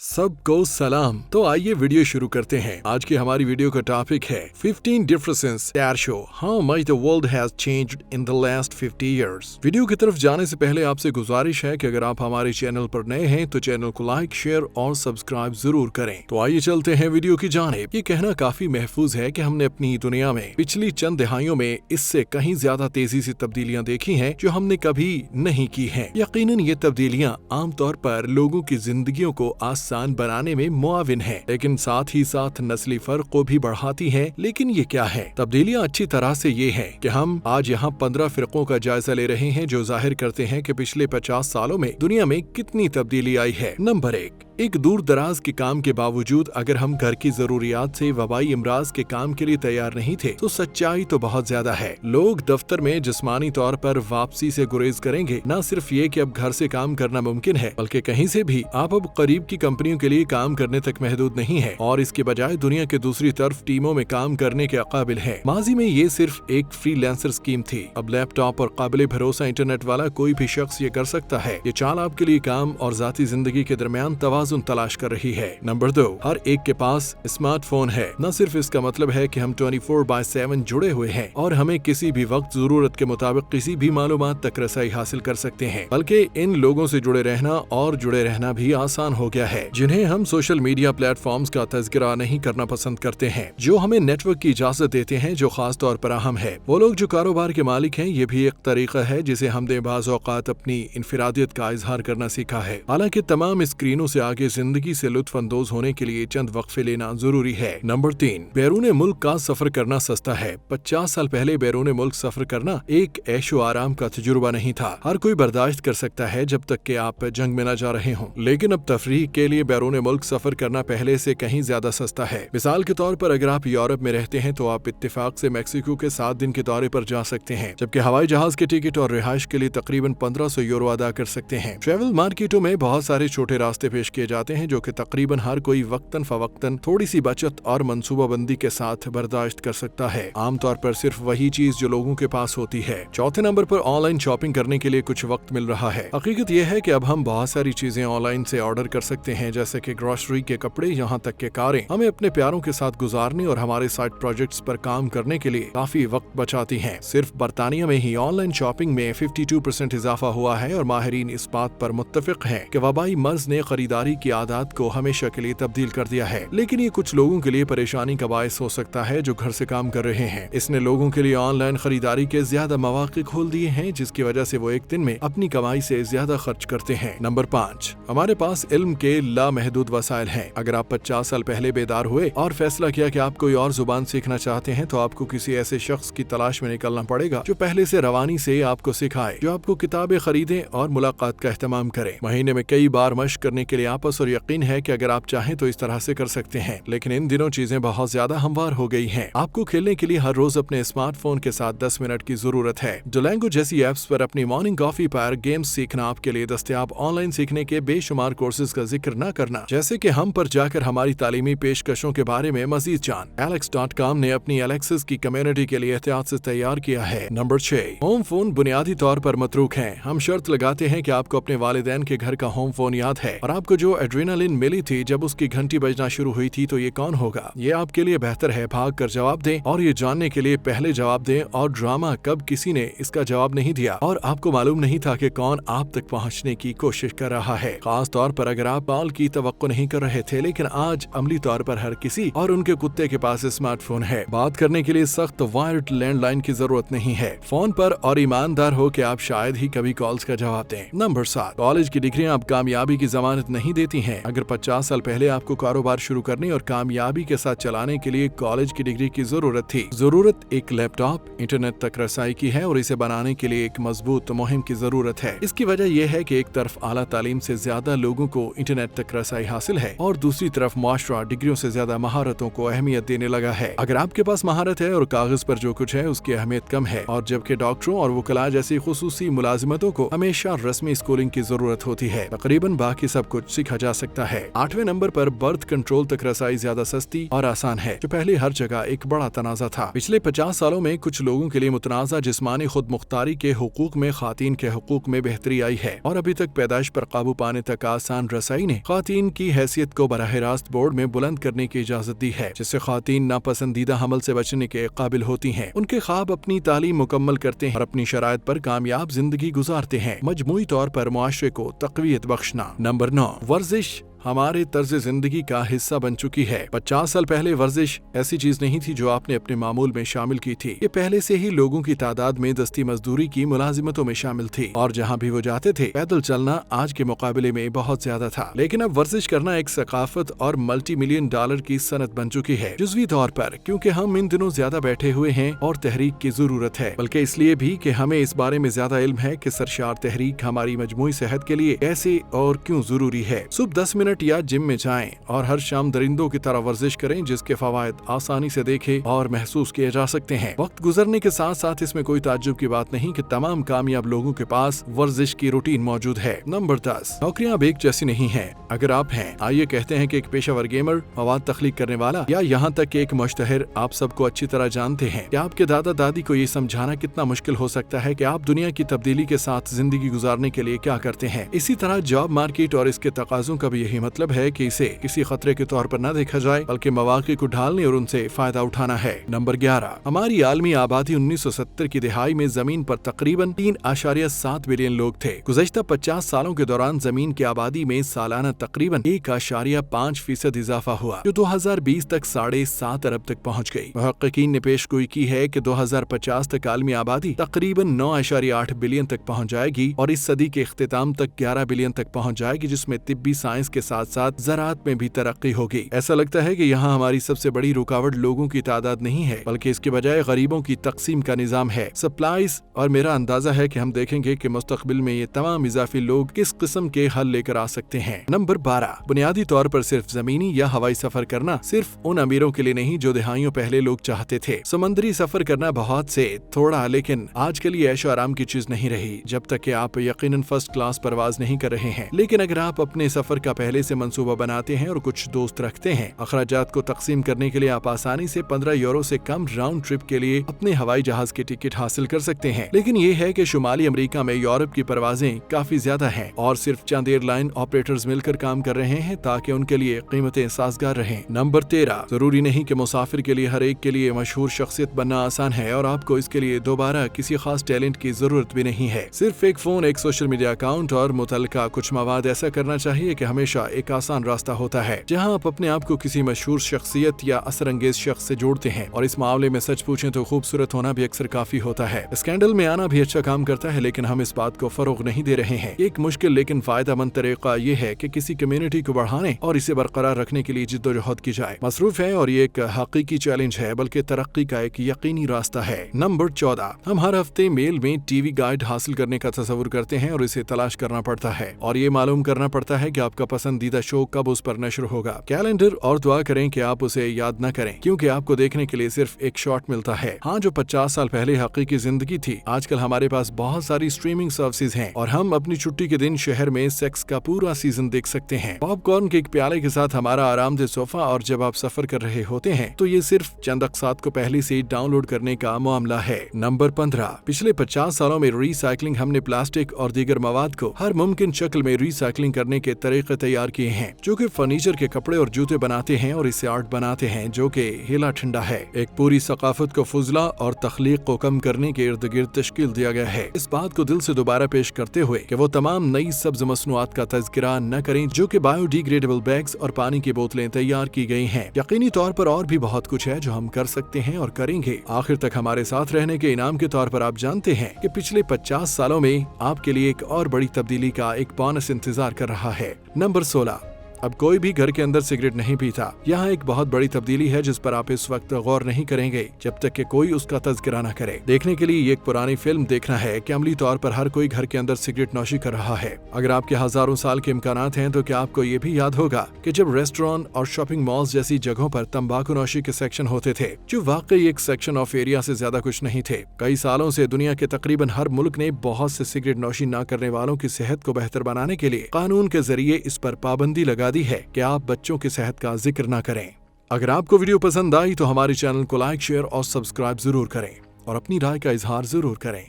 सबको सलाम। तो आइए वीडियो शुरू करते हैं। आज की हमारी वीडियो का टॉपिक है 15 differences that show how much the world has changed in the last 50 years। Video की तरफ जाने से पहले आपसे गुजारिश है कि अगर आप हमारे चैनल पर नए हैं तो चैनल को लाइक, शेयर और सब्सक्राइब जरूर करें। तो आइए चलते हैं वीडियो की जानिब। ये कहना काफी महफूज है कि हमने अपनी दुनिया में पिछली चंद दहाइयों में इससे कहीं ज्यादा तेजी से तब्दीलियां देखी हैं जो हमने कभी नहीं की हैं। यकीनन ये तब्दीलियां आमतौर पर लोगों की जिंदगियों को आसान बनाने में मुआविन है, लेकिन साथ ही साथ नस्ली फर्क को भी बढ़ाती है। लेकिन ये क्या है? तब्दीलियां अच्छी तरह से ये है कि हम आज यहाँ 15 फिरकों का जायजा ले रहे हैं जो जाहिर करते हैं कि पिछले 50 सालों में दुनिया में कितनी तब्दीली आई है। नंबर एक दूर दराज के काम के बावजूद अगर हम घर की जरूरियात से वबाई इमराज के काम के लिए तैयार नहीं थे तो सच्चाई तो बहुत ज्यादा है। लोग दफ्तर में जिस्मानी तौर पर वापसी से गुरेज करेंगे। न सिर्फ ये कि अब घर से काम करना मुमकिन है, बल्कि कहीं से भी आप अब करीब की कंपनियों के लिए काम करने तक महदूद नहीं है और इसके बजाय दुनिया के दूसरी तरफ टीमों में काम करने के काबिल है। माजी में ये सिर्फ एक फ्रीलांसर स्कीम थी, अब लैपटॉप और काबिल भरोसा इंटरनेट वाला कोई भी शख्स ये कर सकता है। ये चाल आपके लिए काम और जाती जिंदगी के दरमियान तवाज़ुन तलाश कर रही है। नंबर 2, हर एक के पास स्मार्टफोन है। न सिर्फ इसका मतलब है कि हम 24/7 जुड़े हुए हैं और हमें किसी भी वक्त जरूरत के मुताबिक किसी भी मालूमात तक रसाई हासिल कर सकते हैं, बल्कि इन लोगों से जुड़े रहना और जुड़े रहना भी आसान हो गया है जिन्हें हम सोशल मीडिया प्लेटफॉर्म्स का तज़किरा नहीं करना पसंद करते हैं, जो हमें नेटवर्क की इजाजत देते हैं जो खास तौर पर अहम है। वो लोग जो कारोबार के मालिक हैं, ये भी एक तरीका है जिसे हमने बाज़ औक़ात अपनी इनफिरादियत का इजहार करना सीखा है। हालांकि तमाम स्क्रीनों से आगे जिंदगी से लुत्फ अंदोज होने के लिए चंद वक्फे लेना जरूरी है। नंबर 3, बैरून मुल्क का सफर करना सस्ता है। 50 साल पहले बैरून मुल्क सफर करना एक ऐशो आराम का तजुर्बा नहीं था। हर कोई बर्दाश्त कर सकता है जब तक कि आप जंग में न जा रहे हों, लेकिन अब तफरीह के लिए बैरून मुल्क सफर करना पहले से कहीं ज्यादा सस्ता है। मिसाल के तौर पर अगर आप यूरोप में रहते हैं तो आप इत्तेफाक से मैक्सिको के 7 दिन के दौरे पर जा सकते हैं, जबकि हवाई जहाज के टिकट और रिहाइश के लिए तकरीबन 1500 यूरो अदा कर सकते हैं। ट्रैवल मार्केटों में बहुत सारे छोटे रास्ते पेश किए जाते हैं जो कि तकरीबन हर कोई वक्तन फवक्तन थोड़ी सी बचत और मंसूबाबंदी के साथ बर्दाश्त कर सकता है। आमतौर पर सिर्फ वही चीज जो लोगों के पास होती है। चौथे नंबर पर ऑनलाइन शॉपिंग करने के लिए कुछ वक्त मिल रहा है। हकीकत यह है कि अब हम बहुत सारी चीजें ऑनलाइन से ऑर्डर कर सकते हैं, जैसे कि ग्रोसरी के कपड़े, यहाँ तक के कारें हमें अपने प्यारों के साथ गुजारने और हमारे साइड प्रोजेक्ट्स पर काम करने के लिए काफी वक्त बचाती हैं। सिर्फ बरतानिया में ही ऑनलाइन शॉपिंग में 52% इजाफा हुआ है और माहिरीन इस बात पर मुत्तफिक हैं कि वबाई मर्ज ने खरीदारी की आदत को हमेशा के लिए तब्दील कर दिया है। लेकिन ये कुछ लोगों के लिए परेशानी का बायस हो सकता है जो घर से काम कर रहे हैं। इसने लोगों के लिए ऑनलाइन खरीदारी के ज्यादा मौके खोल दिए हैं, जिसकी वजह से वो एक दिन में अपनी कमाई से ज्यादा खर्च करते हैं। नंबर 5, हमारे पास इल्म के लामहदूद वसाइल हैं। अगर आप 50 साल पहले बेदार हुए और फैसला किया कि आप कोई और जुबान सीखना चाहते हैं तो आपको किसी ऐसे शख्स की तलाश में निकलना पड़ेगा जो पहले से रवानी से आपको सिखाए, जो आपको किताबें खरीदे और मुलाकात का एहतमाम करे। महीने में कई बार मशक करने के लिए आपस और यकीन है कि अगर आप चाहें तो इस तरह से कर सकते हैं, लेकिन इन दिनों चीजें बहुत ज्यादा हमवार हो गई हैं। आपको खेलने के लिए हर रोज अपने स्मार्टफोन के साथ 10 मिनट की जरूरत है। डुओलिंगो जैसी ऐप्स पर अपनी मॉर्निंग कॉफी पर गेम्स सीखना आपके लिए दस्तयाब ऑनलाइन सीखने के बेशुमार कोर्सेज का जिक्र न करना, जैसे कि हम पर जाकर हमारी तालीमी पेशकशों के बारे में मजीद जान। Alex.com ने अपनी एलेक्सिस की कम्युनिटी के लिए एहतियात से तैयार किया है। नंबर 6, होम फोन बुनियादी तौर पर मतरूक है। हम शर्त लगाते हैं कि आपको अपने वालिदैन के घर का होम फोन याद है और आपको जो एड्रेनालिन मिली थी जब उसकी घंटी बजना शुरू हुई थी, तो ये कौन होगा? ये आपके लिए बेहतर है भाग कर जवाब दें और ये जानने के लिए पहले जवाब दें और ड्रामा कब किसी ने इसका जवाब नहीं दिया और आपको मालूम नहीं था कि कौन आप तक पहुंचने की कोशिश कर रहा है। खास तौर पर अगर आप कॉल की तवक्को नहीं कर रहे थे, लेकिन आज अमली तौर पर हर किसी और उनके कुत्ते के पास स्मार्टफोन है। बात करने के लिए सख्त वायर्ड लैंडलाइन की जरूरत नहीं है। फोन पर और ईमानदार हो कि आप शायद ही कभी कॉल्स का जवाब दें। नंबर 7, कॉलेज की डिग्रियां अब कामयाबी की जमानत नहीं देती हैं। अगर 50 साल पहले आपको कारोबार शुरू करने और कामयाबी के साथ चलाने के लिए कॉलेज की डिग्री की जरूरत थी, जरूरत एक लैपटॉप, इंटरनेट तक रसाई की है और इसे बनाने के लिए एक मजबूत मुहिम की जरूरत है। इसकी वजह यह है कि एक तरफ आला तालीम से ज्यादा लोगों को इंटरनेट तक रसाई हासिल है और दूसरी तरफ मुआशरा डिग्रियों से ज्यादा महारतों को अहमियत देने लगा है। अगर आपके पास महारत है और कागज पर जो कुछ है उसकी अहमियत कम है, और जबकि डॉक्टरों और वकला जैसी खुसूसी मुलाजिमतों को हमेशा रस्मी स्कूलिंग की जरूरत होती है, तकरीबन बाकी सब कुछ सीखा जा सकता है। 8वें नंबर पर बर्थ कंट्रोल तक रसाई ज्यादा सस्ती और आसान है, जो पहले हर जगह एक बड़ा तनाजा था। पिछले 50 सालों में कुछ लोगों के लिए मुतनाज़ा जिस्मानी खुद मुख्तारी के हुकूक में खातीन के हुकूक में बेहतरी आई है, और अभी तक पैदाइश पर काबू पाने तक आसान रसाई ने खातीन की हैसियत को बराह रास्त बोर्ड में बुलंद करने की इजाजत दी है, जिससे खातीन नापसंदीदा हमल से बचने के काबिल होती हैं। उनके ख्वाब अपनी तालीम मुकम्मल करते हैं और अपनी शराइत पर कामयाब जिंदगी गुजारते हैं। मजमूई तौर पर मुआशरे को तक़वियत बख्शना। नंबर 9, वर्जिश हमारे तर्ज जिंदगी का हिस्सा बन चुकी है। 50 साल पहले वर्जिश ऐसी चीज नहीं थी जो आपने अपने मामूल में शामिल की थी। ये पहले से ही लोगों की तादाद में दस्ती मजदूरी की मुलाजिमतों में शामिल थी, और जहाँ भी वो जाते थे पैदल चलना आज के मुकाबले में बहुत ज्यादा था। लेकिन अब वर्जिश करना एक सकाफत और मल्टी मिलियन डॉलर की सनत बन चुकी है, जुज़वी तौर पर क्योंकि हम इन दिनों ज्यादा बैठे हुए हैं और तहरीक की जरूरत है, बल्कि इसलिए भी कि हमें इस बारे में ज्यादा इल्म है कि सरशार तहरीक हमारी मजमूई सेहत के लिए कैसे और क्यों जरूरी है। सुबह 10 मिनट या जिम में जाएं और हर शाम दरिंदों की तरह वर्जिश करें, जिसके फवायद आसानी से देखे और महसूस किए जा सकते हैं। वक्त गुजरने के साथ साथ इसमें कोई ताज्जुब की बात नहीं कि तमाम कामयाब लोगों के पास वर्जिश की रूटीन मौजूद है। नंबर 10, नौकरियां अब एक जैसी नहीं है। अगर आप हैं, आइए कहते हैं कि एक पेशेवर गेमर, मवाद तख्लीक करने वाला या यहाँ तक कि एक मुश्तहिर, आप सबको अच्छी तरह जानते हैं कि आपके दादा दादी को ये समझाना कितना मुश्किल हो सकता है कि आप दुनिया की तब्दीली के साथ जिंदगी गुजारने के लिए क्या करते हैं। इसी तरह जॉब मार्केट और इसके तकाजों का भी यही मतलब है कि इसे किसी खतरे के तौर पर न देखा जाए, बल्कि मौके को ढालने और उनसे फायदा उठाना है। नंबर 11, हमारी आलमी आबादी 1970 की दिहाई में जमीन पर तकरीबन 3.7 बिलियन लोग थे। गुज़श्ता 50 सालों के दौरान जमीन की आबादी में सालाना तकरीबन 1.5% इजाफा हुआ, जो 2020 तक 7.5 अरब तक पहुँच गई। मुहक्किकीन ने पेशगोई की है कि 2050 तक आलमी आबादी तकरीबन 9.8 बिलियन तक पहुँच जाएगी और इस सदी के इख्तिताम तक 11 बिलियन तक पहुँच जाएगी, जिसमें तिब्बी साइंस के साथ साथ ज़राअत में भी तरक्की होगी। ऐसा लगता है कि यहाँ हमारी सबसे बड़ी रुकावट लोगों की तादाद नहीं है, बल्कि इसके बजाय गरीबों की तकसीम का निजाम है, सप्लाईज। और मेरा अंदाजा है कि हम देखेंगे कि मुस्तकबिल में ये तमाम इजाफी लोग किस किस्म के हल लेकर आ सकते हैं। नंबर 12, बुनियादी तौर पर सिर्फ जमीनी या हवाई सफर करना सिर्फ उन अमीरों के लिए नहीं जो दहाइयों पहले लोग चाहते थे। समुद्री सफर करना बहुत से थोड़ा, लेकिन आज के लिए ऐशो आराम की चीज नहीं रही, जब तक कि आप यकीनन फर्स्ट क्लास परवाज नहीं कर रहे हैं। लेकिन अगर आप अपने सफर का पहले से मंसूबा बनाते हैं और कुछ दोस्त रखते हैं, अखराजात को तकसीम करने के लिए आप आसानी से 15 यूरो से कम राउंड ट्रिप के लिए अपने हवाई जहाज की टिकट हासिल कर सकते हैं। लेकिन ये है कि शुमाली अमेरिका में यूरोप की परवाजें काफी ज्यादा हैं और सिर्फ चंद एयरलाइन ऑपरेटर्स मिलकर काम कर रहे हैं ताकि उनके लिए कीमतें साजगार रहें। नंबर 13, जरूरी नहीं कि मुसाफिर के लिए हर एक के लिए मशहूर शख्सियत बनना आसान है और आपको इसके लिए दोबारा किसी खास टैलेंट की जरूरत भी नहीं है। सिर्फ एक फोन, एक सोशल मीडिया अकाउंट और मुतल्लिका कुछ मवाद ऐसा करना चाहिए कि हमेशा एक आसान रास्ता होता है जहां आप अपने आप को किसी मशहूर शख्सियत या असरअंगेज शख्स से जोड़ते हैं। और इस मामले में सच पूछें तो खूबसूरत होना भी अक्सर काफी होता है। स्कैंडल में आना भी अच्छा काम करता है, लेकिन हम इस बात को फरोग नहीं दे रहे हैं। एक मुश्किल लेकिन फायदेमंद तरीका ये है कि किसी कम्युनिटी को बढ़ाने और इसे बरकरार रखने के लिए जिद्दोजहद की जाए। मसरूफ है और ये एक हकीकी चैलेंज है, बल्कि तरक्की का एक यकीनी रास्ता है। नंबर 14, हम हर हफ्ते मेल में टीवी गाइड हासिल करने का तस्वुर करते हैं और इसे तलाश करना पड़ता है और ये मालूम करना पड़ता है कि आपका पसंदीदा शो कब उस पर नशर होगा। कैलेंडर और दुआ करें कि आप उसे याद न करें, क्योंकि आपको देखने के लिए सिर्फ एक शॉट मिलता है। हाँ, जो 50 साल पहले हकीकी जिंदगी थी, आजकल हमारे पास बहुत सारी स्ट्रीमिंग सर्विसेज हैं और हम अपनी छुट्टी के दिन शहर में सेक्स का पूरा सीजन देख सकते हैं, पॉपकॉर्न के एक प्याले के साथ हमारा आरामदेह सोफा। और जब आप सफर कर रहे होते हैं तो ये सिर्फ चंद अक़सात को पहले से डाउनलोड करने का मामला है। नंबर 15, पिछले 50 सालों में रिसाइकलिंग, हमने प्लास्टिक और दीगर मवाद को हर मुमकिन शक्ल में रिसाइकलिंग करने के तरीके तैयार किए हैं, जो कि फर्नीचर के कपड़े और जूते बनाते हैं और इससे आर्ट बनाते हैं जो कि हिला ठंडा है। एक पूरी सकाफत को फुजला और तख्लीक को कम करने के इर्द गिर्द तश्कील दिया गया है। इस बात को दिल से दोबारा पेश करते हुए कि वो तमाम नई सब्ज मसनूआत का तज़किरा न करें जो कि बायोडिग्रेडेबल बैग्स और पानी की बोतलें तैयार की गई हैं। यकीनी तौर पर और भी बहुत कुछ है जो हम कर सकते हैं और करेंगे। आखिर तक हमारे साथ रहने के इनाम के तौर पर आप जानते हैं कि पिछले 50 सालों में आपके लिए एक और बड़ी तब्दीली का एक बोनस इंतजार कर रहा है। नंबर 16, अब कोई भी घर के अंदर सिगरेट नहीं पीता। यहाँ एक बहुत बड़ी तब्दीली है जिस पर आप इस वक्त गौर नहीं करेंगे जब तक कि कोई उसका तज़किरा न करे। देखने के लिए ये एक पुरानी फिल्म देखना है कि अमली तौर पर हर कोई घर के अंदर सिगरेट नौशी कर रहा है। अगर आपके हजारों साल के इम्कानात हैं तो क्या आपको ये भी याद होगा कि जब रेस्टोरेंट और शॉपिंग मॉल्स जैसी जगहों पर तंबाकू नौशी के सेक्शन होते थे जो वाकई एक सेक्शन ऑफ एरिया से ज्यादा कुछ नहीं थे। कई सालों से दुनिया के तकरीबन हर मुल्क ने बहुत से सिगरेट नौशी न करने वालों की सेहत को बेहतर बनाने के लिए कानून के जरिए इस पर पाबंदी लगा दी है कि आप बच्चों की सेहत का जिक्र न करें। अगर आपको वीडियो पसंद आई तो हमारे चैनल को लाइक, शेयर और सब्सक्राइब जरूर करें और अपनी राय का इजहार जरूर करें।